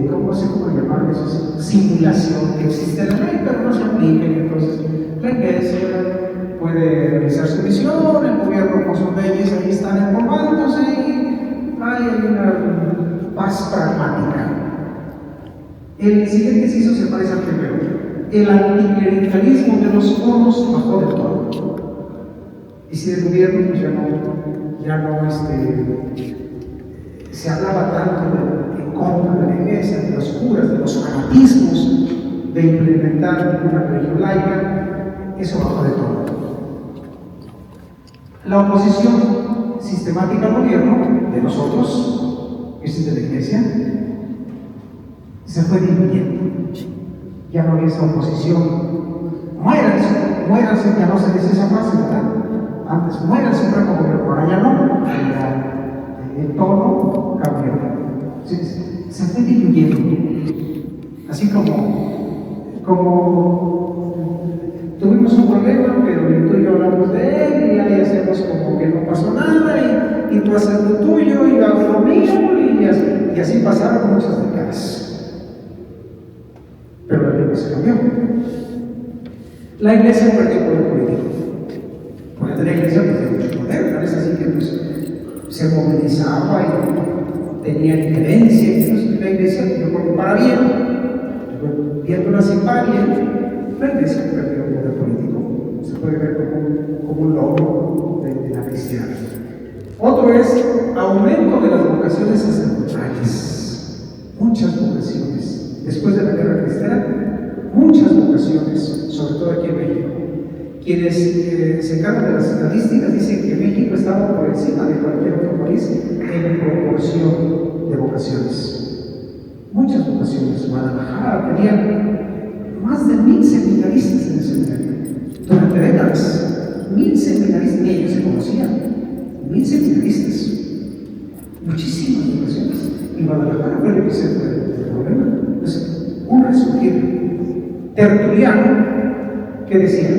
no sé cómo llamarlo eso, simulación que existe en la ley, pero no se aplica, y entonces la Iglesia puede realizar su misión, el gobierno con sus leyes ahí están informándose y hay una paz pragmática. El siguiente inciso se parece al primero. El anticlericalismo de los conos bajó del todo. Y si el gobierno pues ya no se hablaba tanto en contra de la Iglesia, de los curas, de los fanatismos, de implementar una religión laica, eso bajó de todo. La oposición sistemática al gobierno de nosotros, que es de la Iglesia, se fue diluyendo. Ya no había esa oposición. Muéranse, ya no se dice esa frase, ¿verdad? Antes, muéranse para como gobierno, ahora ya no. El tono cambió. Se fue diluyendo. Así como tuvimos un problema, pero tú y yo hablamos de él, y ahí hacemos como que no pasó nada, y tú haces lo tuyo, y yo hago lo mío, y así pasaron muchas décadas. Pero la Iglesia se cambió. La Iglesia perdió poder político. Porque la Iglesia pues, mucho poder, es así que pues, se movilizaba y tenía injerencia. Entonces la Iglesia, yo creo que para bien, viéndola sin bien, la Iglesia perdió poder político. Se puede ver como un logro de la cristiana. Otro es aumento de las vocaciones sacerdotales. Muchas vocaciones. Después de la guerra cristera, muchas vocaciones, sobre todo aquí en México. Quienes se encargan de las estadísticas dicen que México estaba por encima de cualquier otro país en proporción de vocaciones. Muchas vocaciones. Guadalajara tenía más de 1000 seminaristas en el seminario. Durante décadas, 1000 seminaristas, ni ellos se conocían. 1000 seminaristas. Muchísimas vocaciones. Y Guadalajara fue el epicentro del problema. Entonces, un resurgir. Tertuliano, que decía: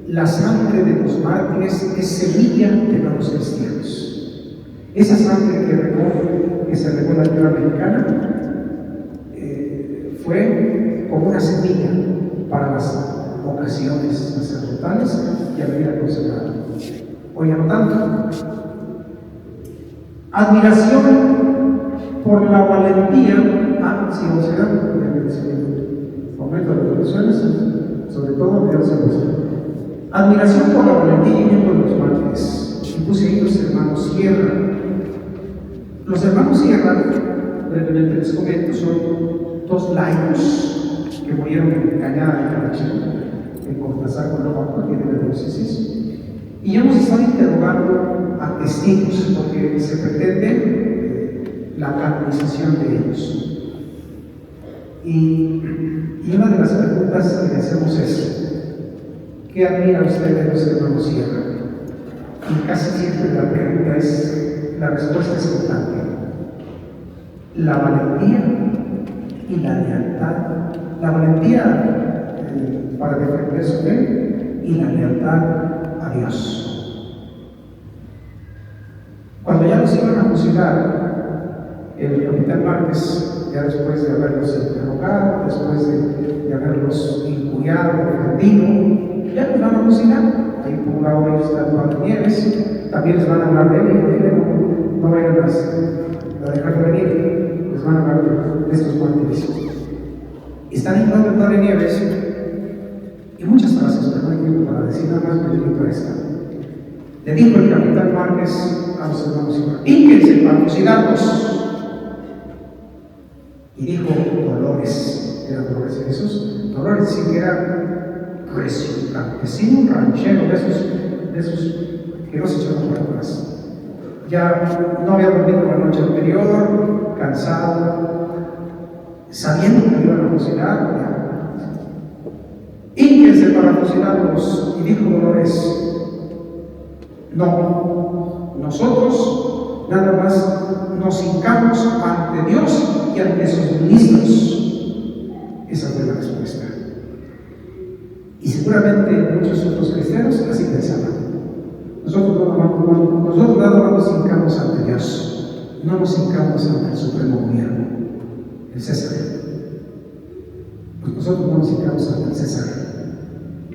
la sangre de los mártires es semilla de los cristianos. Esa sangre que se regó en la tierra mexicana fue como una semilla para las vocaciones sacerdotales y a la vida consagrada. Oigan tanto, admiración por la valentía, aumento de las vocaciones, sobre todo admiración por la valentía y bien por los mártires. Y puse ahí los hermanos Sierra. Los hermanos Sierra, brevemente les comento, son 2 laicos que murieron en Cañada de Carachico, en Cortázar, Córdoba, aquí en la diócesis. Y hemos estado interrogando a testigos porque se pretende la canonización de ellos. Y una de las preguntas que le hacemos es: ¿qué admira usted de los hermanos Sierra? Y casi siempre la pregunta la respuesta es constante: la valentía y la lealtad. La valentía para defender su fe y la lealtad a Dios. Cuando ya los iban a fusilar, el capitán Márquez, ya después de haberlos interrogado, después de haberlos injuriado, ofendido, ya los van a fusilar. Ahí por un lado está el padre Nieves, también les van a hablar de él, no vayan a dejar de venir, les van a hablar de estos mártires. Están en el padre Nieves, y muchas frases, pero no hay tiempo para decir nada más, me limito a esta. Le dijo el capitán Márquez a los hermanos: ínquense para fusilarlos. Y dijo Dolores, era Dolores de Jesús. Dolores sí que era recio, campesino, un ranchero de esos que no se echaban para atrás. Ya no había dormido la noche anterior, cansado, sabiendo que iban a fusilar. Ínquense para fusilarlos. Y dijo Dolores: no, nosotros nada más nos hincamos ante Dios y ante sus ministros. Esa fue la respuesta. Y seguramente muchos otros cristianos así pensaban. Nosotros nada más nos hincamos ante Dios, no nos hincamos ante el supremo gobierno, el César. Pues nosotros no nos hincamos ante el César.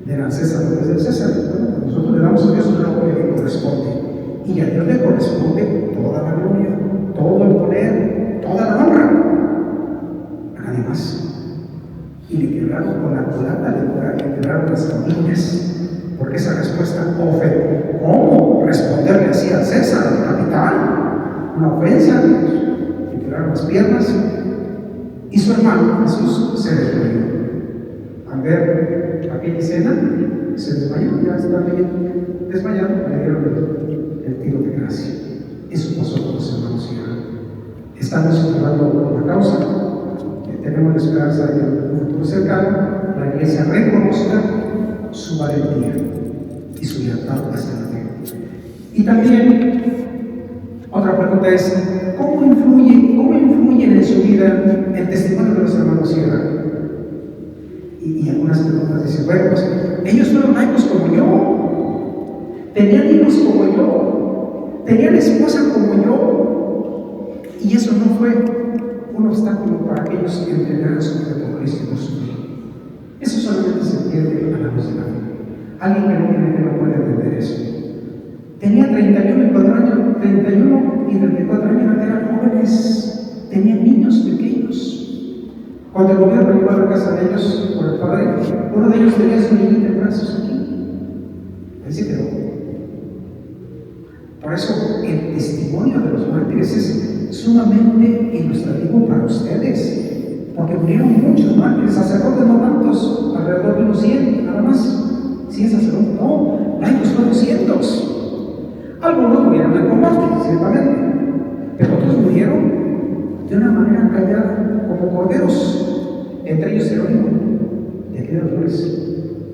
Dirán: César no es del César. Bueno, pues nosotros le damos a Dios una gloria que corresponde. Y a Dios le corresponde toda la gloria, todo el poder, toda la honra. A nadie más. Y le quebraron con la culata, le quebraron las familias. Porque esa respuesta ofende. ¿Cómo responderle así al César, al capitán? Una ofensa. Le quebraron las piernas. Y su hermano Jesús se desmayó. Al ver aquella escena, se desmayó, ya está bien desmayado, le dieron el tiro de gracia. Eso pasó con los hermanos Sierra. Estamos cerrando la causa, tenemos la esperanza de que en un futuro cercano la Iglesia reconozca su valentía y su lealtad hacia la fe. Y también, otra pregunta es: ¿cómo influyen en su vida el testimonio de los hermanos Sierra? Y algunas preguntas dicen: bueno, pues ellos fueron laicos como yo, tenían hijos como yo, tenían esposa como yo, y eso no fue un obstáculo para que ellos entregaran su vida por Cristo y por su vida. Eso solamente se entiende a la luz de la fe. Alguien que no tiene fe no puede entender eso. Tenía 31 y 34 años, eran jóvenes, tenían niños pequeños. Cuando el gobierno llegó a la casa de ellos por el padre, uno de ellos tenía su niñita en brazos aquí. Así quedó. Por eso el testimonio de los mártires es sumamente ilustrativo para ustedes, porque murieron muchos mártires, sacerdotes no tantos, alrededor de unos 100, nada más. 100 sacerdotes, no, laicos fueron cientos. Algunos murieron en combate, ciertamente, pero otros murieron de una manera callada, como corderos, entre ellos Jerónimo, de aquí de los Flores.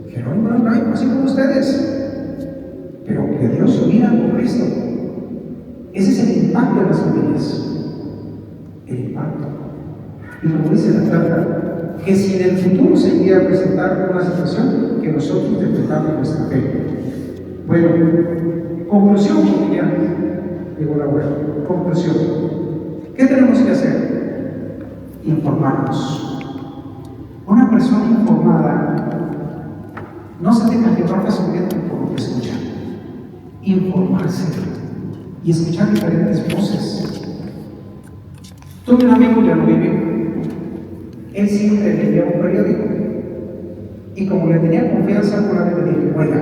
Jerónimo era un laico, así como ustedes, pero que dio su vida por Cristo. Ese es el impacto de las familias, el impacto. Y como dice la carta, que si en el futuro se iría a presentar una situación, que nosotros defendamos nuestra fe. Bueno, conclusión, porque ya llegó la hora. Conclusión. ¿Qué tenemos que hacer? Informarnos. Una persona informada no se deja llevar fácilmente por lo que escucha. Informarse y escuchar diferentes voces. Tuve un amigo, ya no vive. Él siempre leía un periódico. Y como le tenía confianza, una vez le dije: oiga,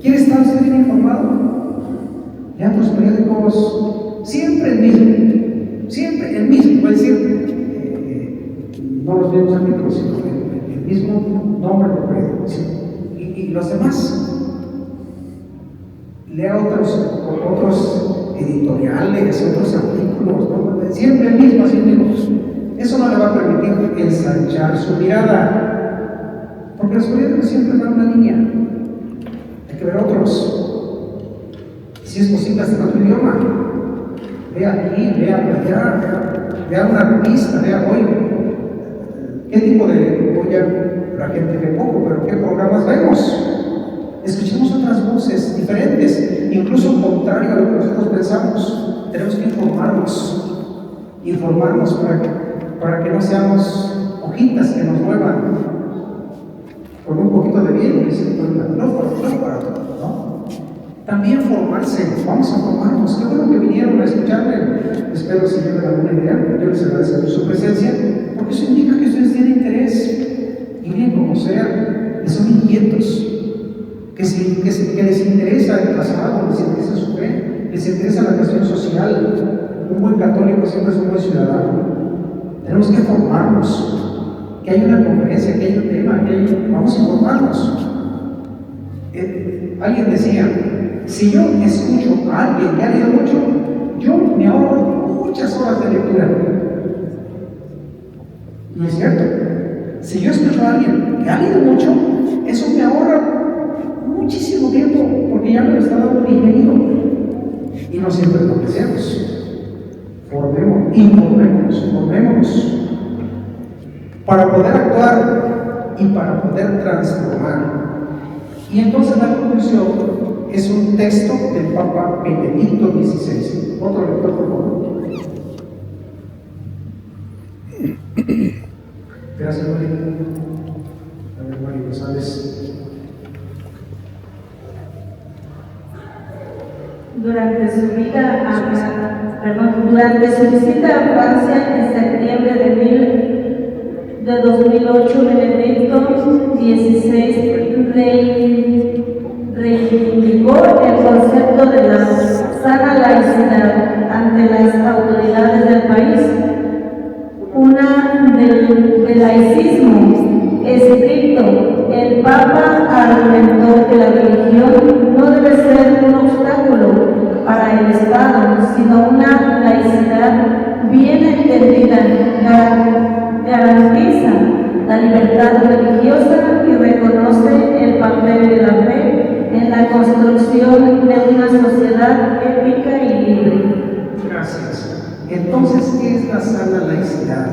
¿quiere estar usted bien informado? Lea otros periódicos, siempre el mismo, es decir, no los mismos artículos, sino el mismo nombre del periódico. ¿Sí? Y los demás, lea otros editoriales, otros artículos, ¿no? Siempre el mismo, así mismo. Eso no le va a permitir ensanchar su mirada, porque los periódicos siempre dan una línea. Hay que ver otros. Si es posible, hasta en otro idioma. Vea aquí, vea allá, vea una revista, vea hoy. ¿Qué tipo de la gente ve poco, pero qué programas vemos? Escuchemos otras voces diferentes, incluso contrario a lo que nosotros pensamos. Tenemos que informarnos para que no seamos hojitas que nos muevan con un poquito de bien, ¿no? También formarse, vamos a formarnos. Qué bueno que vinieron a escucharme. Espero si lleven alguna idea. Yo les agradezco por su presencia, porque eso indica que ustedes tienen interés. Y bien, como sea, que son inquietos, que les interesa el pasado, les interesa su fe, les interesa la cuestión social. Un buen católico siempre es un buen ciudadano. Tenemos que formarnos, que hay una conferencia, que hay un tema, vamos a informarnos. Alguien decía: si yo escucho a alguien que ha leído mucho, yo me ahorro muchas horas de lectura. No es cierto. Si yo escucho a alguien que ha leído mucho, eso me ahorra muchísimo tiempo, porque ya me lo está dando digerido. Y no siempre lo deseamos. Informémonos para poder actuar y para poder transformar. Y entonces la conclusión es un texto del Papa Benedicto XVI. Otro lector, por favor. Gracias, María. A ver, María González. Durante su visita a Francia en septiembre de 2008, Benedicto XVI reivindicó el concepto de la sana laicidad ante las autoridades del país. Una del laicismo estricto. El Papa argumentó que la religión no debe ser un obstáculo para el Estado, sino una laicidad bien entendida, garantiza la libertad religiosa y reconoce el papel de la fe en la construcción de una sociedad ética y libre. Gracias. Entonces, ¿qué es la sana laicidad?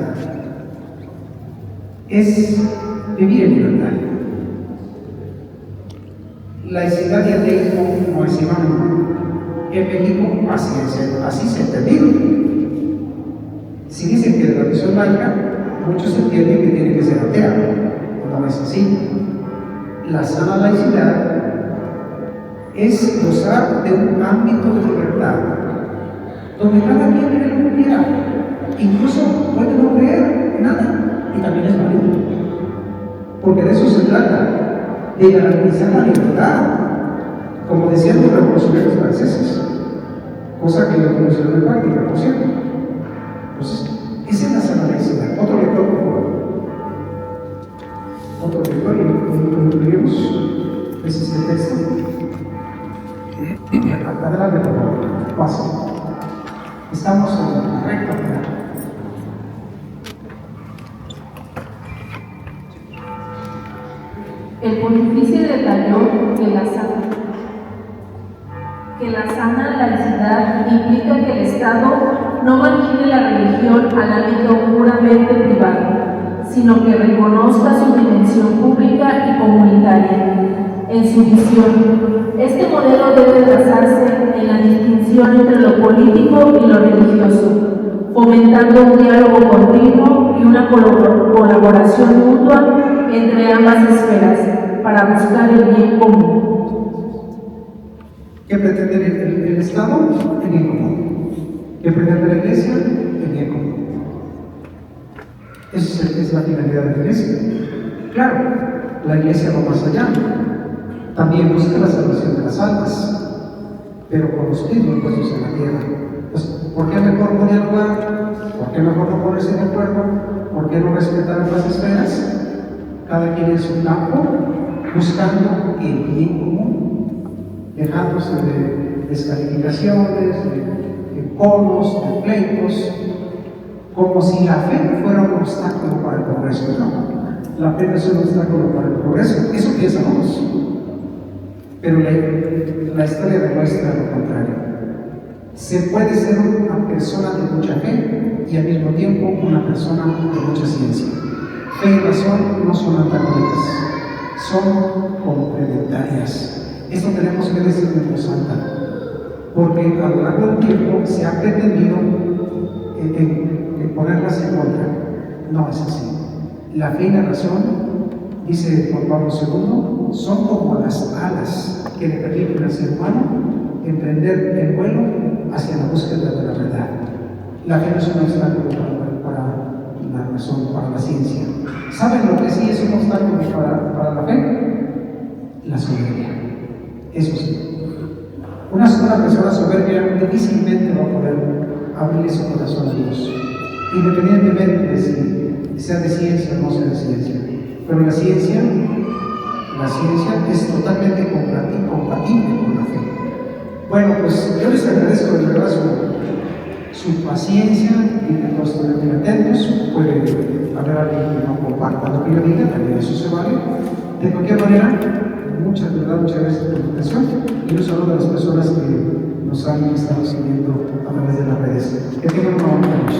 Es vivir en libertad. Laicidad y ateísmo no es sinónimo. En México así se ha entendido. Si dicen que la religión laica, muchos entienden que tiene que ser atea. No es así. La sana laicidad es gozar de un ámbito de libertad, donde cada quien cree lo que quiera, incluso puede no creer en nada, y también es válido. Porque de eso se trata, de garantizar la libertad. como decían los revolucionarios franceses, cosa que no pusieron en práctica, por cierto. Entonces, esa es la sana laicidad. Otro lector, por favor. Otro lector, y concluimos. ¿Es este texto? Adelante, por favor. Paso. Estamos en la recta final. El pontífice detalló que la sana laicidad implica que el Estado no margine la religión al ámbito puramente privado, sino que reconozca su dimensión pública y comunitaria. En su visión, este modelo debe basarse en la distinción entre lo político y lo religioso, fomentando un diálogo continuo y una colaboración mutua entre ambas esferas para buscar el bien común. ¿Qué pretende el Estado? El bien común. ¿Qué pretende la Iglesia? El bien común. Esa es la finalidad de la Iglesia. Claro, la Iglesia va más allá. También busca la salvación de las almas, pero con los pies bien puestos en la tierra. Pues, ¿por qué mejor no dialogar? ¿Por qué mejor no ponerse de acuerdo? ¿Por qué no respetar las esferas? Cada quien en su campo, buscando el bien común, dejándose de descalificaciones, de polos, de pleitos, como si la fe fuera un obstáculo para el progreso. No, la fe no es un obstáculo para el progreso, eso piensamos. Pero la historia demuestra lo contrario. Se puede ser una persona de mucha fe y al mismo tiempo una persona de mucha ciencia. Fe y razón no son antagónicas, son complementarias. Esto tenemos que decir en voz alta, porque a lo largo del tiempo se ha pretendido ponerlas en contra. No es así. La fe y la razón, dice Juan Pablo II, son como las alas que le permiten al ser humano emprender el vuelo hacia la búsqueda de la verdad. La fe no es un obstáculo para la razón, para la ciencia. ¿Saben lo que sí es un obstáculo para la fe? La soberbia. Eso sí. Una persona soberbia difícilmente va a poder abrir su corazón a Dios, independientemente de si sea de ciencia o no sea de ciencia. Pero la ciencia es totalmente compatible con la fe. Bueno, pues yo les agradezco de verdad su paciencia y que todos estén muy atentos. Puede haber alguien que no comparta lo que yo diga, también eso se vale. De cualquier manera, muchas gracias por la invitación y un saludo a las personas que nos han estado siguiendo a través de las redes. Que tengan una buena noche.